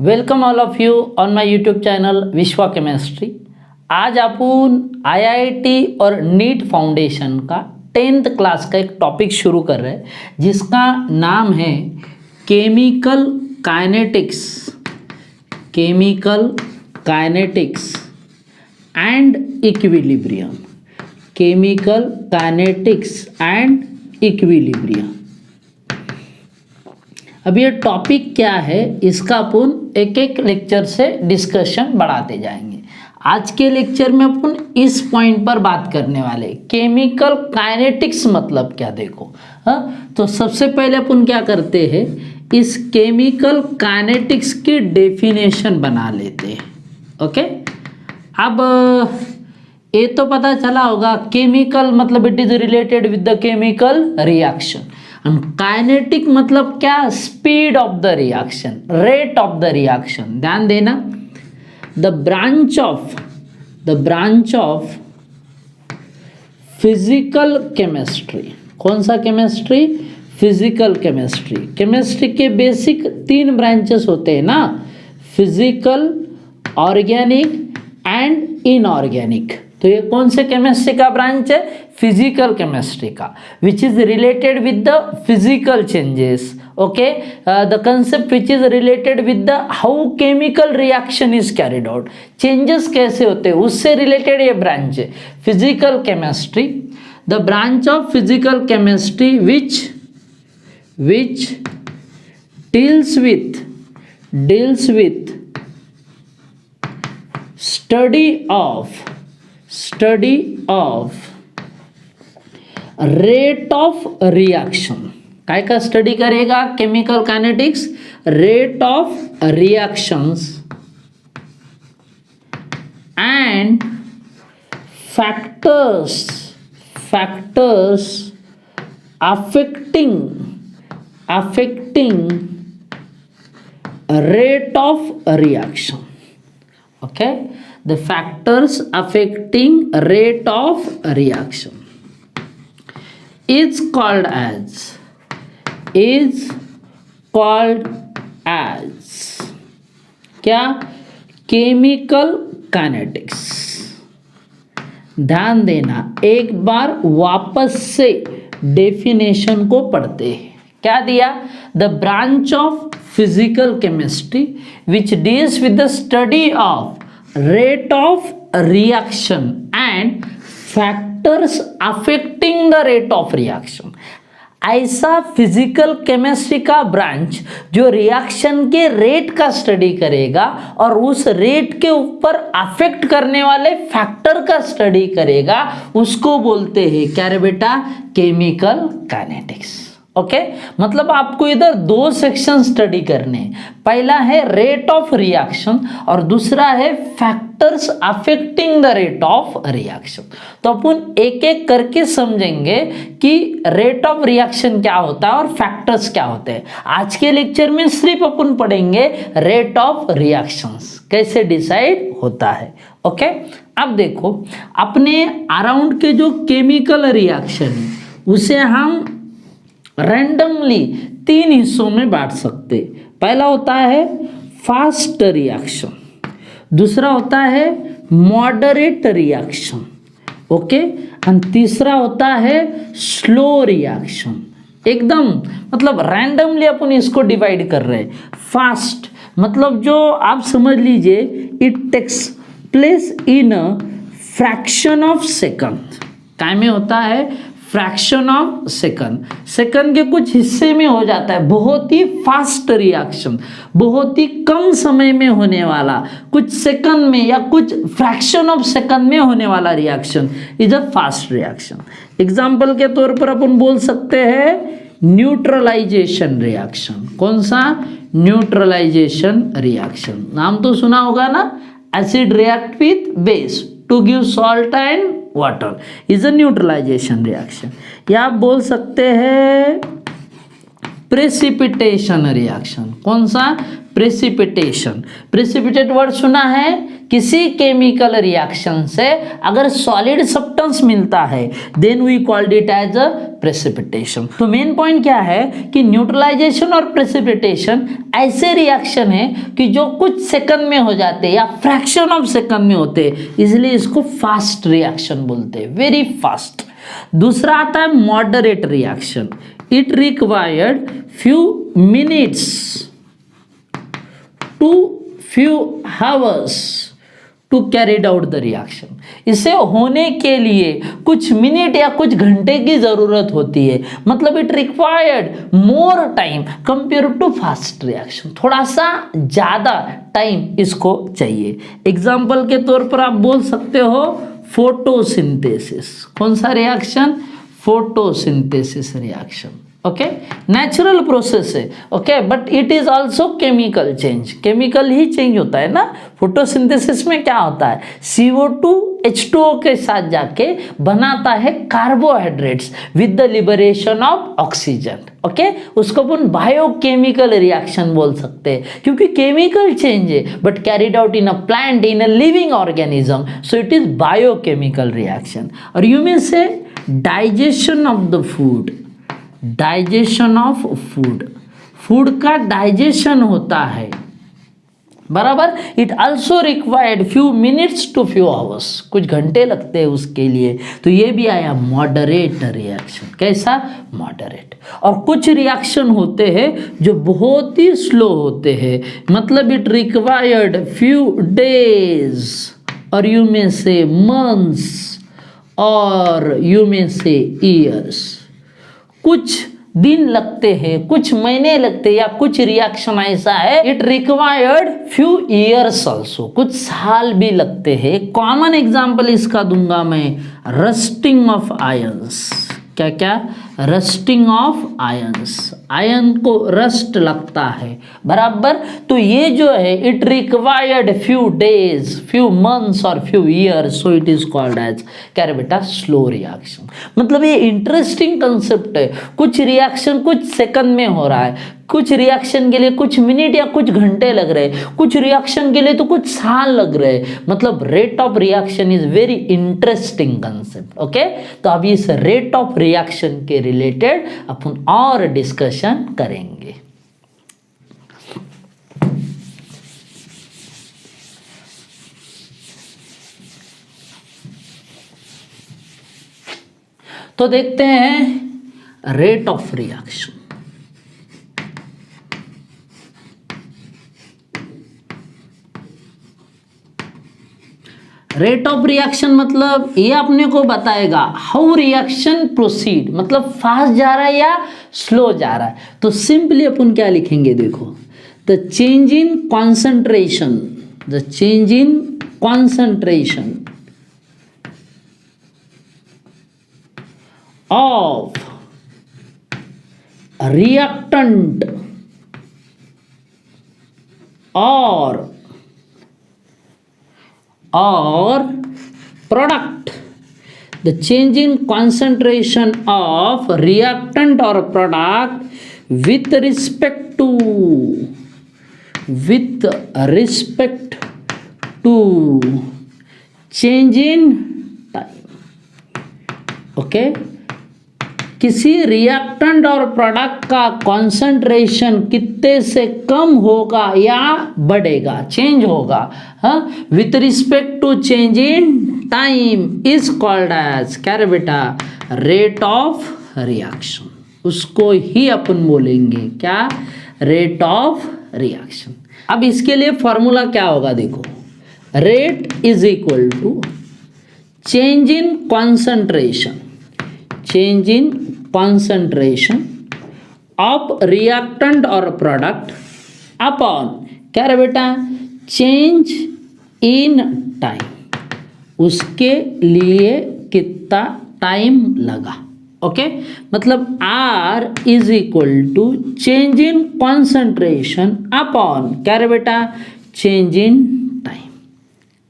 Welcome all of you on my YouTube channel विश्वा chemistry. आज अपन IIT और NEET foundation का 10th क्लास का एक टॉपिक शुरू कर रहे हैं जिसका नाम है chemical kinetics and equilibrium. Chemical kinetics and equilibrium. अब ये टॉपिक क्या है इसका अपन एक एक लेक्चर से डिस्कशन बढ़ाते जाएंगे। आज के लेक्चर में अपन इस पॉइंट पर बात करने वाले केमिकल काइनेटिक्स मतलब क्या। देखो तो सबसे पहले अपन क्या करते हैं, इस केमिकल काइनेटिक्स की डेफिनेशन बना लेते हैं। ओके, अब ये तो पता चला होगा केमिकल मतलब it is related with the chemical reaction. Kinetic मतलब क्या, speed of the reaction, rate of the reaction. ध्यान देना, the branch of physical chemistry. कौन सा केमिस्ट्री? Physical chemistry. केमिस्ट्री के बेसिक 3 ब्रांचेस होते हैं ना, फिजिकल, ऑर्गेनिक एंड इनऑर्गेनिक। तो ये कौन से केमिस्ट्री का ब्रांच है? फिजिकल केमिस्ट्री का, which is related with the physical changes. Okay, the concept which is related with the how chemical reaction is carried out, changes कैसे होते हैं उससे रिलेटेड ये ब्रांच है physical chemistry. The branch of physical chemistry which deals with study of rate of reaction. काय का study करेगा chemical kinetics? Rate of reactions and factors affecting rate of reaction. Okay, the factors affecting rate of reaction is called as क्या? Chemical kinetics. ध्यान देना, एक बार वापस से definition को पढ़ते हैं। क्या दिया? The branch of physical chemistry which deals with the study of rate of reaction and factors affecting the rate of reaction. ऐसा फिजिकल केमिस्ट्री का ब्रांच जो रिएक्शन के रेट का स्टडी करेगा और उस रेट के ऊपर अफेक्ट करने वाले फैक्टर का स्टडी करेगा, उसको बोलते हैं क्या रे बेटा? Chemical kinetics. ओके, मतलब आपको इधर 2 सेक्शन स्टडी करने हैं। पहला है रेट ऑफ रिएक्शन और दूसरा है factors affecting the rate of reaction. तो अपन एक एक करके समझेंगे कि रेट ऑफ रिएक्शन क्या होता है और फैक्टर्स क्या होते हैं। आज के लेक्चर में सिर्फ अपन पढ़ेंगे रेट ऑफ रिएक्शंस कैसे डिसाइड होता है। ओके, अब देखो अपने अराउंड के जो केमिकल रिएक्शन है उसे हम रैंडमली 3 हिस्सों में बांट सकते। पहला होता है फास्ट रिएक्शन, दूसरा होता है मॉडरेट रिएक्शन, ओके, एंड तीसरा होता है स्लो रिएक्शन। एकदम मतलब रैंडमली अपन इसको डिवाइड कर रहे हैं। फास्ट मतलब जो आप समझ लीजिए it takes place in a fraction of second. काय में होता है? फ्रैक्शन ऑफ सेकंड के कुछ हिस्से में हो जाता है। बहुत ही फास्ट रिएक्शन, बहुत ही कम समय में होने वाला, कुछ सेकंड में या कुछ फ्रैक्शन ऑफ सेकंड में होने वाला reaction is a fast reaction. Example के तौर पर अपन बोल सकते हैं न्यूट्रलाइजेशन रिएक्शन। कौन सा? Neutralisation reaction. नाम तो सुना होगा ना, acid react with base to give salt and water is a neutralisation reaction. या आप बोल सकते हैं प्रेसिपिटेशन रिएक्शन। कौन सा? प्रेसिपिटेशन। प्रेसिपिटेट वर्ड सुना है? किसी केमिकल रिएक्शन से अगर सॉलिड सब्सटेंस मिलता है then we called it as a precipitation. तो मेन पॉइंट क्या है कि न्यूट्रलाइजेशन और प्रेसिपिटेशन ऐसे रिएक्शन है कि जो कुछ सेकंड में हो जाते हैं या फ्रैक्शन ऑफ सेकंड में होते हैं, इसलिए इसको फास्ट रिएक्शन बोलते हैं, वेरी फास्ट। दूसरा आता है moderate reaction. It required few minutes to few hours to carried out the reaction. इसे होने के लिए कुछ मिनट या कुछ घंटे की जरूरत होती है, मतलब it required more time compare to fast reaction, थोड़ा सा ज्यादा टाइम इसको चाहिए। एग्जाम्पल के तौर पर आप बोल सकते हो फोटोसिंथेसिस। कौन सा reaction? Photosynthesis reaction. Okay, natural process है, okay, but it is also chemical change. Chemical ही चेंज होता है ना। फोटोसिंथेसिस में क्या होता है? CO2 H2O के साथ जाके बनाता है carbohydrates with the liberation of oxygen. Okay, उसको अपन बायोकेमिकल रिएक्शन बोल सकते हैं, क्योंकि केमिकल चेंज है but carried out in a plant, in a living organism, so it is biochemical reaction. और you may say digestion of the food. Digestion of food, food का digestion होता है, बराबर। It also required few minutes to few hours, कुछ घंटे लगते हैं उसके लिए। तो ये भी आया मॉडरेट रिएक्शन। कैसा? मॉडरेट। और कुछ रिएक्शन होते हैं जो बहुत ही स्लो होते हैं, मतलब इट रिक्वायर्ड फ्यू डेज और यू मे से मंथ्स और यू मे से ईयर्स। कुछ दिन लगते हैं, कुछ महीने लगते हैं, या कुछ रिएक्शन ऐसा है it required few years also, कुछ साल भी लगते हैं। कॉमन एग्जांपल इसका दूंगा मैं, रस्टिंग ऑफ आयंस। क्या क्या? Rusting of irons. आयन को रस्ट लगता है, बराबर। तो ये जो है it required few days, few months और few years, so it is called as, क्या रे बेटा? Slow reaction. मतलब ये इंटरेस्टिंग कंसेप्ट है। कुछ रिएक्शन कुछ सेकंड में हो रहा है, कुछ रिएक्शन के लिए कुछ मिनट या कुछ घंटे लग रहे हैं, कुछ रिएक्शन के लिए तो कुछ साल लग रहे हैं। मतलब rate of reaction is very interesting concept. Okay, तो अभी इस रेट ऑफ रिएक्शन के रिलेटेड अपन और डिस्कशन करेंगे। तो देखते हैं rate of reaction. Rate of reaction मतलब ये अपने को बताएगा हाउ रिएक्शन प्रोसीड, मतलब फास्ट जा रहा है या स्लो जा रहा है। तो सिंपली अपन क्या लिखेंगे, देखो, the change in concentration, the change in concentration of reactant or product, the change in concentration of reactant or product with respect to change in time. okay, किसी रिएक्टेंट और प्रोडक्ट का कॉन्सेंट्रेशन कितने से कम होगा या बढ़ेगा, चेंज होगा, हाँ, with respect to change in time is called as, क्या रे बेटा? Rate of reaction. उसको ही अपन बोलेंगे क्या? Rate of reaction. अब इसके लिए फॉर्मूला क्या होगा, देखो, rate is equal to change in concentration, change in concentration of reactant or product upon, क्या है बेटा? change in time, उसके लिए कितना टाइम लगा। ओके, मतलब R is equal to change in concentration upon, क्या है बेटा? Change in time.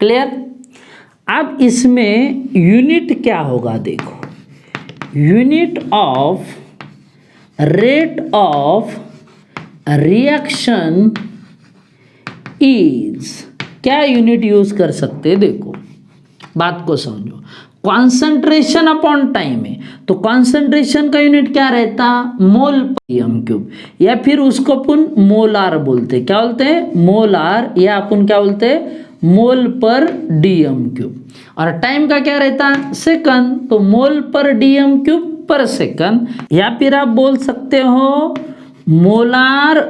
क्लियर? अब इसमें यूनिट क्या होगा, देखो, unit of rate of reaction is, क्या यूनिट यूज कर सकते हैं, देखो बात को समझो। कॉन्सेंट्रेशन अपॉन टाइम है तो कॉन्सेंट्रेशन का यूनिट क्या रहता, मोल पर डीएम क्यूब, या फिर उसको अपन मोलार बोलते, क्या बोलते हैं, मोलार, या अपन क्या बोलते हैं, मोल पर डीएम क्यूब। और टाइम का क्या रहता, सेकंड, तो मोल पर डीएम क्यूब पर सेकंड, या फिर आप बोल सकते हो मोलार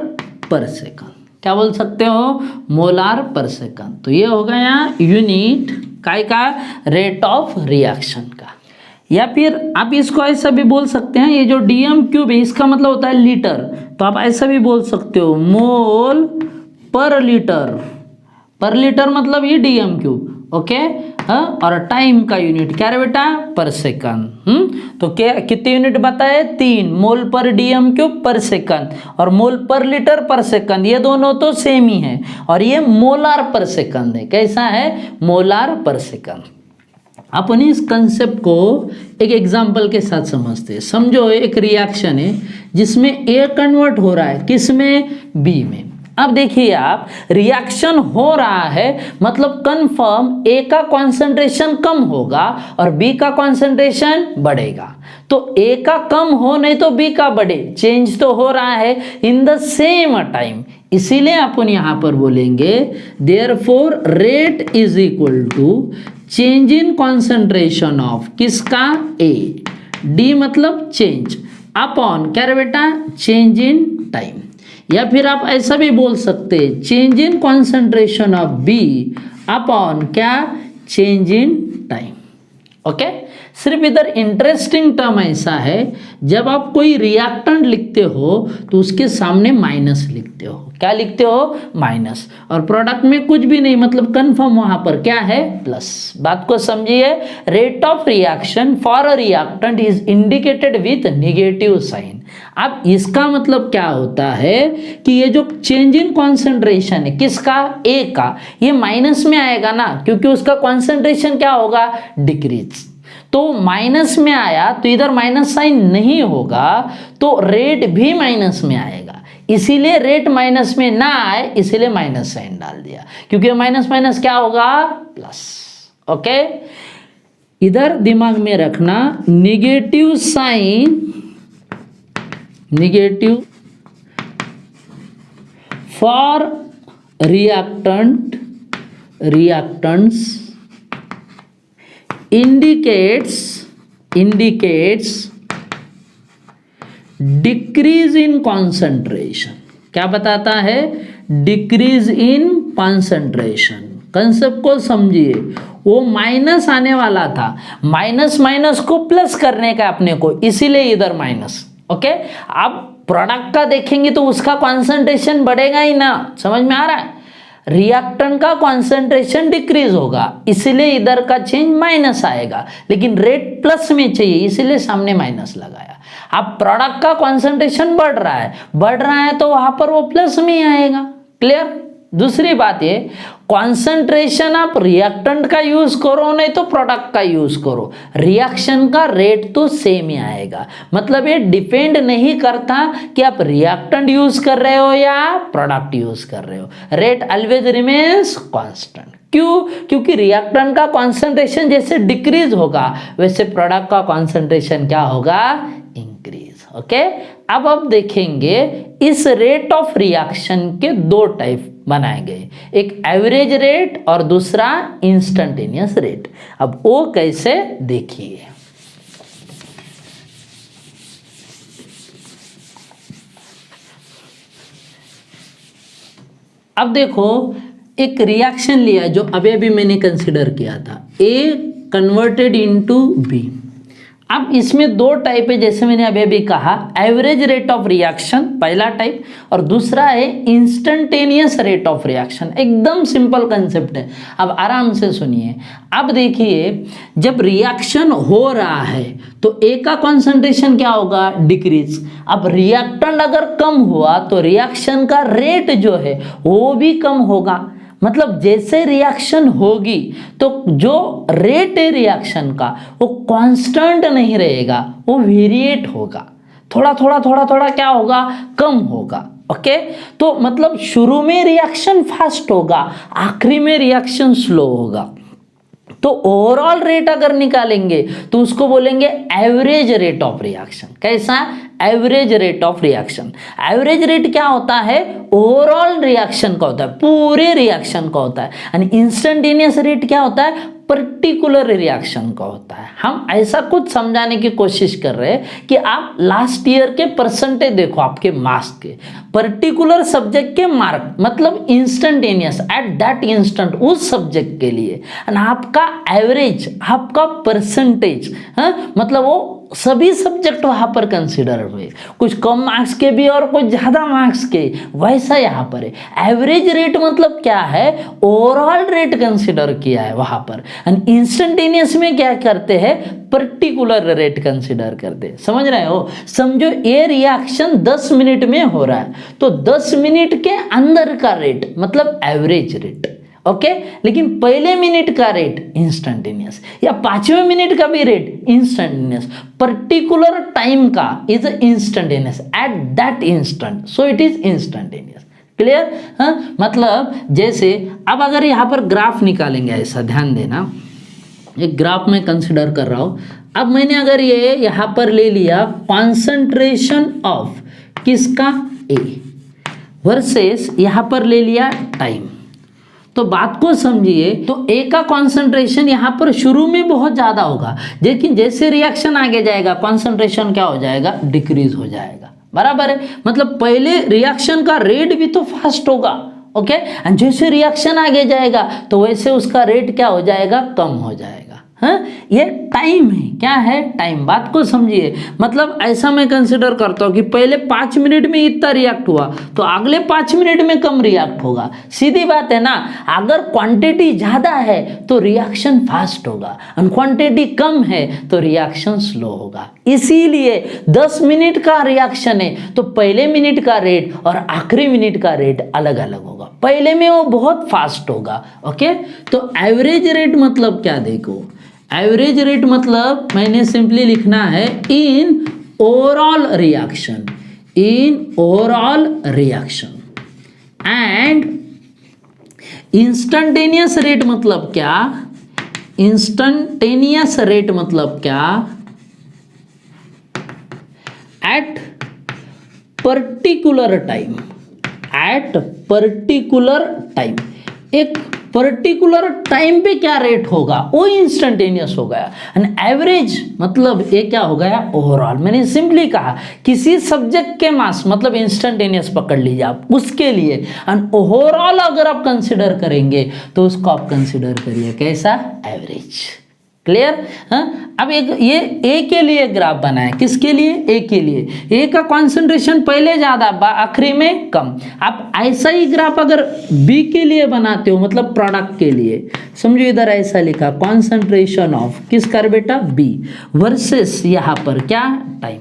पर सेकंड। क्या बोल सकते हो, मोलार पर सेकंड। तो ये हो गया यूनिट काय का, रेट ऑफ रिएक्शन का। या फिर आप इसको ऐसा भी बोल सकते हैं, ये जो डीएम क्यूब है इसका मतलब होता है लीटर, तो आप ऐसा भी बोल सकते हो मोल पर लीटर, पर लीटर मतलब ये डीएम क्यूब, ओके। हाँ, और टाइम का यूनिट क्या है बेटा, पर सेकंड। तो क्या कितने यूनिट बताए, 3, मोल पर डीएम क्यूब पर सेकंड और मोल पर लीटर पर सेकंड, ये दोनों तो सेम ही है। और ये मोलार पर सेकंड है, कैसा है, मोलार पर सेकंड। अपन इस कंसेप्ट को एक एग्जांपल के साथ समझते हैं। समझो एक रिएक्शन है जिसमें ए कन्वर्ट हो रहा है, किसमें, बी में। अब देखिए आप, रिएक्शन हो रहा है मतलब कंफर्म ए का कॉन्सेंट्रेशन कम होगा और बी का कॉन्सेंट्रेशन बढ़ेगा। तो ए का कम हो नहीं तो बी का बढ़े, चेंज तो हो रहा है इन द सेम टाइम। इसीलिए अपन यहां पर बोलेंगे therefore rate is equal to change in concentration of किसका, ए, डी मतलब चेंज, अपॉन क्या रे बेटा, चेंज इन टाइम। या फिर आप ऐसा भी बोल सकते हैं change in concentration of B upon क्या, चेंज इन टाइम, ओके। सिर्फ इधर इंटरेस्टिंग टर्म ऐसा है, जब आप कोई रिएक्टेंट लिखते हो तो उसके सामने माइनस लिखते हो, क्या लिखते हो, माइनस, और प्रोडक्ट में कुछ भी नहीं, मतलब कंफर्म वहां पर क्या है, प्लस। बात को समझिए, rate of reaction for a reactant is indicated with negative sign. अब इसका मतलब क्या होता है कि ये जो चेंज इन कॉन्सेंट्रेशन है किसका, ए का, ये माइनस में आएगा ना, क्योंकि उसका कॉन्सेंट्रेशन क्या होगा, डिक्रीज। तो माइनस में आया तो इधर माइनस साइन नहीं होगा, तो रेट भी माइनस में आएगा। इसीलिए रेट माइनस में ना आए, इसीलिए माइनस साइन डाल दिया, क्योंकि माइनस माइनस क्या होगा, प्लस, ओके। इधर दिमाग में रखना, negative sign, negative for reactant, reactants indicates decrease in concentration. क्या बताता है, डिक्रीज इन कॉन्सेंट्रेशन। कंसेप्ट को समझिए, वो माइनस आने वाला था, माइनस माइनस को प्लस करने का अपने को, इसीलिए इधर माइनस, ओके। आप प्रोडक्ट का देखेंगे तो उसका कॉन्सेंट्रेशन बढ़ेगा ही ना, समझ में आ रहा है। रिएक्टेंट का कॉन्सेंट्रेशन डिक्रीज होगा, इसलिए इधर का चेंज माइनस आएगा, लेकिन रेट प्लस में चाहिए, इसीलिए सामने माइनस लगाया। अब प्रोडक्ट का कॉन्सेंट्रेशन बढ़ रहा है तो वहां पर वो प्लस में ही आएगा, क्लियर। दूसरी बात ये, कॉन्सेंट्रेशन आप रिएक्टेंट का यूज करो नहीं तो प्रोडक्ट का यूज करो, रिएक्शन का रेट तो सेम ही आएगा। मतलब ये डिपेंड नहीं करता कि आप रिएक्टेंट यूज कर रहे हो या प्रोडक्ट यूज कर रहे हो, रेट ऑलवेज रिमेन्स कांस्टेंट। क्यों, क्योंकि रिएक्टेंट का कॉन्सेंट्रेशन जैसे डिक्रीज होगा वैसे प्रोडक्ट का कॉन्सेंट्रेशन क्या होगा, इंक्रीज, ओके। अब देखेंगे इस रेट ऑफ रिएक्शन के दो टाइप बनाए गए, एक एवरेज रेट और दूसरा इंस्टेंटेनियस रेट। अब वो कैसे, देखिए। अब देखो एक रिएक्शन लिया जो अभी मैंने कंसिडर किया था, ए कन्वर्टेड इनटू बी। अब इसमें दो टाइप है, जैसे मैंने अभी कहा, एवरेज रेट ऑफ रिएक्शन पहला टाइप और दूसरा है इंस्टेंटेनियस रेट ऑफ रिएक्शन। एकदम सिंपल कंसेप्ट है, अब आराम से सुनिए। अब देखिए, जब रिएक्शन हो रहा है तो ए का कॉन्सेंट्रेशन क्या होगा, डिक्रीज। अब रिएक्टेंट अगर कम हुआ तो रिएक्शन का रेट जो है वो भी कम होगा। मतलब जैसे रिएक्शन होगी तो जो रेट है रिएक्शन का वो कांस्टेंट नहीं रहेगा, वो वेरिएट होगा। थोड़ा थोड़ा थोड़ा थोड़ा क्या होगा, कम होगा। ओके तो मतलब शुरू में रिएक्शन फास्ट होगा, आखिरी में रिएक्शन स्लो होगा। तो ओवरऑल रेट अगर निकालेंगे तो उसको बोलेंगे एवरेज रेट ऑफ रिएक्शन। कैसा, average rate of reaction. Average rate क्या होता है, ओवरऑल रिएक्शन का होता है, पूरे रिएक्शन का होता है। यानी इंस्टेंटेनियस रेट क्या होता है, पर्टिकुलर रिएक्शन का होता है। हम ऐसा कुछ समझाने की कोशिश कर रहे हैं कि आप लास्ट ईयर के परसेंटेज देखो आपके मार्क्स के, पर्टिकुलर सब्जेक्ट के मार्क मतलब इंस्टेंटेनियस एट दैट इंस्टेंट उस सब्जेक्ट के लिए, और आपका एवरेज, आपका परसेंटेज, मतलब वो सभी सब्जेक्ट वहां पर कंसिडर हुए, कुछ कम मार्क्स के भी और कुछ ज्यादा मार्क्स के, वैसा यहाँ पर है। एवरेज रेट मतलब क्या है, ओवरऑल रेट कंसिडर किया है वहां पर। एंड इंस्टेंटेनियस में क्या करते हैं, पर्टिकुलर रेट कंसिडर करते हैं। समझ रहे हो, समझो ये रिएक्शन 10 मिनट में हो रहा है तो 10 मिनट के अंदर का रेट मतलब एवरेज रेट। ओके लेकिन पहले मिनट का रेट इंस्टेंटेनियस, या 5वें मिनट का भी रेट इंस्टेंटेनियस, पर्टिकुलर टाइम का is instantaneous at that instant, so it is instantaneous. Clear, हाँ मतलब जैसे अब अगर यहाँ पर ग्राफ निकालेंगे, ऐसा ध्यान देना, एक ग्राफ में कंसिडर कर रहा हूं। अब मैंने अगर ये यहाँ पर ले लिया कॉन्सेंट्रेशन ऑफ किसका, ए, वर्सेस यहाँ पर ले लिया टाइम, तो बात को समझिए। तो ए का कॉन्सेंट्रेशन यहाँ पर शुरू में बहुत ज्यादा होगा, लेकिन जैसे रिएक्शन आगे जाएगा कॉन्सेंट्रेशन क्या हो जाएगा, डिक्रीज हो जाएगा। बराबर है, मतलब पहले रिएक्शन का रेट भी तो फास्ट होगा। ओके एंड जैसे रिएक्शन आगे जाएगा तो वैसे उसका रेट क्या हो जाएगा, कम हो जाएगा। हाँ ये टाइम है, क्या है, टाइम। बात को समझिए, मतलब ऐसा मैं कंसिडर करता हूँ कि पहले 5 मिनट में इतना रिएक्ट हुआ तो अगले 5 मिनट में कम रिएक्ट होगा। सीधी बात है ना, अगर क्वांटिटी ज़्यादा है तो रिएक्शन फास्ट होगा और क्वांटिटी कम है तो रिएक्शन स्लो होगा। इसीलिए 10 मिनट का रिएक्शन है तो पहले मिनट का रेट और आखिरी मिनट का रेट अलग अलग होगा, पहले में वो बहुत फास्ट होगा। ओके तो एवरेज रेट मतलब क्या, देखो एवरेज रेट मतलब मैंने सिंपली लिखना है in overall reaction, in overall reaction. And instantaneous rate मतलब क्या, इंस्टेंटेनियस रेट मतलब क्या, at particular time, at particular time, एक पर्टिकुलर टाइम पे क्या रेट होगा वो इंस्टेंटेनियस हो गया। एंड एवरेज मतलब ये क्या हो गया, ओवरऑल। मैंने सिंपली कहा किसी सब्जेक्ट के मास मतलब इंस्टेंटेनियस पकड़ लीजिए आप उसके लिए, एंड ओवरऑल अगर आप कंसिडर करेंगे तो उसको आप कंसिडर करिए कैसा, एवरेज। क्लियर, हाँ। अब एक ये ए के लिए ग्राफ बना है, किसके लिए, ए के लिए। ए का कॉन्सेंट्रेशन पहले ज्यादा आखिरी में कम। आप ऐसा ही ग्राफ अगर बी के लिए बनाते हो मतलब प्रोडक्ट के लिए, समझो इधर ऐसा लिखा कॉन्सेंट्रेशन ऑफ किसका बेटा, बी, वर्सेस यहाँ पर क्या, टाइम।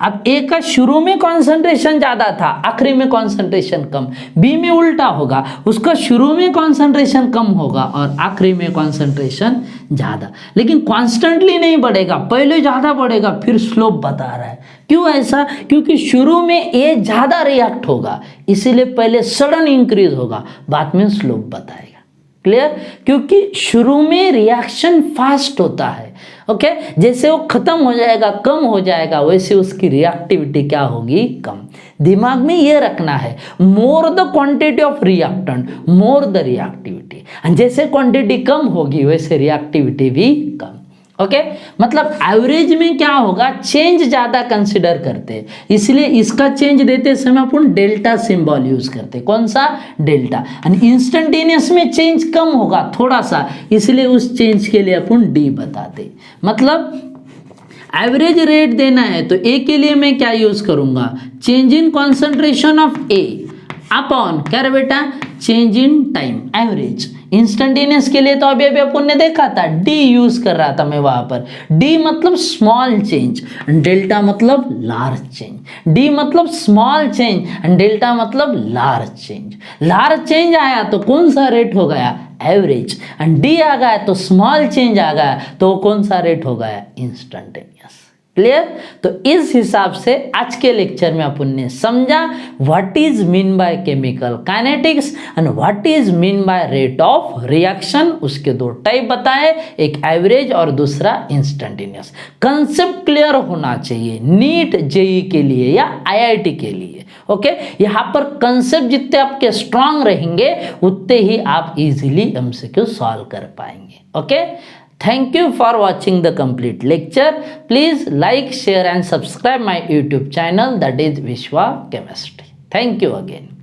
अब ए का शुरू में कॉन्सेंट्रेशन ज्यादा था, आखिरी में कॉन्सेंट्रेशन कम। बी में उल्टा होगा, उसका शुरू में कॉन्सेंट्रेशन कम होगा और आखिरी में कॉन्सेंट्रेशन ज्यादा, लेकिन कॉन्स्टेंटली नहीं बढ़ेगा, पहले ज्यादा बढ़ेगा फिर स्लोप बता रहा है। क्यों ऐसा, क्योंकि शुरू में ए ज्यादा रिएक्ट होगा इसीलिए पहले सडन इंक्रीज होगा, बाद में स्लोप बताएगा। क्लियर, क्योंकि शुरू में रिएक्शन फास्ट होता है। ओके जैसे वो खत्म हो जाएगा, कम हो जाएगा, वैसे उसकी रिएक्टिविटी क्या होगी, कम। दिमाग में ये रखना है, more the quantity of reactant more the reactivity, जैसे क्वांटिटी कम होगी वैसे रिएक्टिविटी भी कम। ओके मतलब एवरेज में क्या होगा, चेंज ज्यादा कंसिडर करते हैं, इसलिए इसका चेंज देते समय अपन डेल्टा सिंबल यूज करते, कौन सा, डेल्टा। एंड इंस्टेंटेनियस में चेंज कम होगा थोड़ा सा, इसलिए उस चेंज के लिए अपन डी बताते। मतलब एवरेज रेट देना है तो ए के लिए मैं क्या यूज करूंगा, change in concentration of A upon क्या रे बेटा, change in time, average. Instantaneous के लिए तो अभी अभी अपन ने देखा था, डी यूज कर रहा था मैं वहां पर। डी मतलब स्मॉल चेंज, डेल्टा मतलब लार्ज चेंज। डी मतलब स्मॉल चेंज एंड डेल्टा मतलब लार्ज चेंज। लार्ज चेंज आया तो कौन सा रेट हो गया, एवरेज। एंड डी आ गया तो स्मॉल चेंज आ गया तो कौन सा रेट हो गया, इंस्टेंटेनियस। क्लियर। तो इस हिसाब से आज के लेक्चर में अपन ने समझा what is mean by chemical kinetics and what is mean by rate of reaction. उसके दो टाइप बताए, एक एवरेज और दूसरा इंस्टेंटेनियस। कंसेप्ट क्लियर होना चाहिए नीट जेई के लिए या आईआईटी के लिए। ओके, यहाँ पर कंसेप्ट जितने आपके स्ट्रांग रहेंगे उतने ही आप इजीली एमसीक्यू सॉल्व कर पाएंगे। Okay, thank you for watching the complete lecture. Please like, share and subscribe my YouTube channel, that is Vishwa Chemistry. Thank you again.